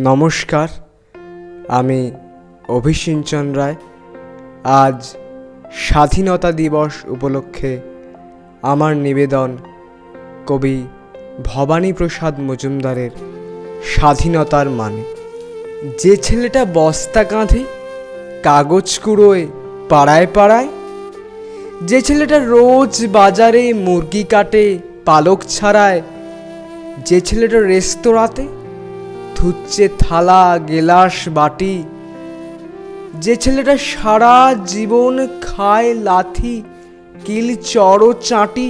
নমস্কার, আমি অভিসিঞ্চন রায়। আজ স্বাধীনতা দিবস উপলক্ষে আমার নিবেদন কবি ভবানীপ্রসাদ মজুমদারের স্বাধীনতার মানে। যে ছেলেটা বস্তা কাঁধে কাগজ কুড়োয় পাড়ায় পাড়ায়, যে ছেলেটা রোজ বাজারে মুরগি কাটে পালক ছাড়ায়, যে ছেলেটা রেস্তোরাঁতে ধুচ্ছে থালা গেলাস বাটি, যে ছেলেটা সারা জীবন খায় লাথি কিল চড়ো চাঁটি,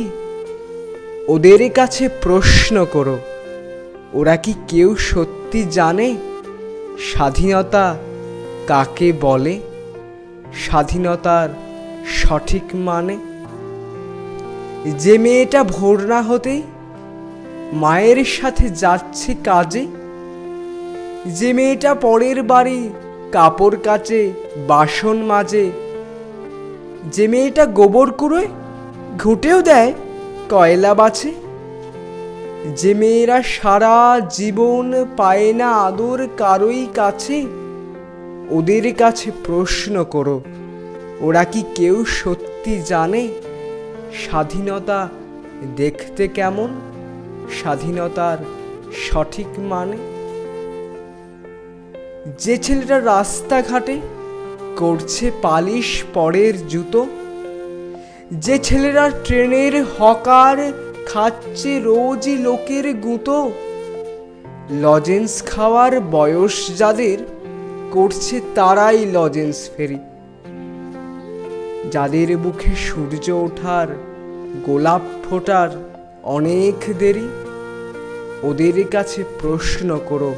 ওদের কাছে প্রশ্ন করো, ওরা কি কেউ সত্যি জানে স্বাধীনতা কাকে বলে, স্বাধীনতার সঠিক মানে? যে মেয়েটা ভোর না হতেই মায়ের সাথে যাচ্ছে কাজে, যে মেয়েটা পরের বাড়ি কাপড় কাচে বাসন মাজে, যে মেয়েটা গোবর কুড়োয় ঘুঁটেও দেয় কয়লা বাছে, যে মেয়েরা সারা জীবন পায় না আদর কারোই কাছে, ওদের কাছে প্রশ্ন করো, ওরা কি কেউ সত্যি জানে স্বাধীনতা দেখতে কেমন, স্বাধীনতার সঠিক মানে? যে ছেলেটা রাস্তাঘাটে করছে পালিশ পরের জুতো, যে ছেলেরা ট্রেনের হকার খাচ্ছে রোজই লোকের গুঁতো, লজেন্স খাওয়ার বয়স যাদের করছে তারাই লজেন্স ফেরি, যাদের বুকে সূর্য ওঠার গোলাপ ফোটার অনেক দেরি, ওদের কাছে প্রশ্ন করো,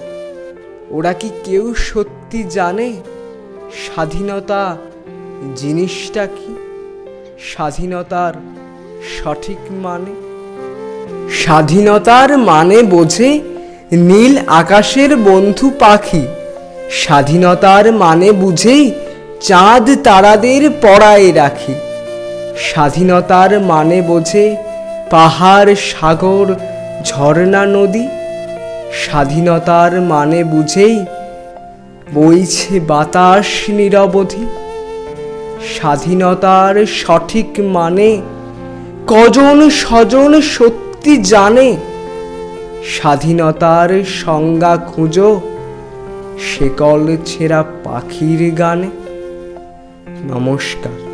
ওরা কি কেউ সত্যি জানে স্বাধীনতা জিনিসটা কি, স্বাধীনতার সঠিক মানে? স্বাধীনতার মানে বোঝে নীল আকাশের বন্ধু পাখি, স্বাধীনতার মানে বুঝেই চাঁদ তারাদের পড়ায় রাখি, স্বাধীনতার মানে বোঝে পাহাড় সাগর ঝর্ণা নদী, স্বাধীনতার মানে বুঝেই বইছে বাতাস নিরবধি। স্বাধীনতার সঠিক মানে কজন স্বজন সত্যি জানে, স্বাধীনতার সংজ্ঞা খুঁজো শেকল ছেঁড়া পাখির গানে। নমস্কার।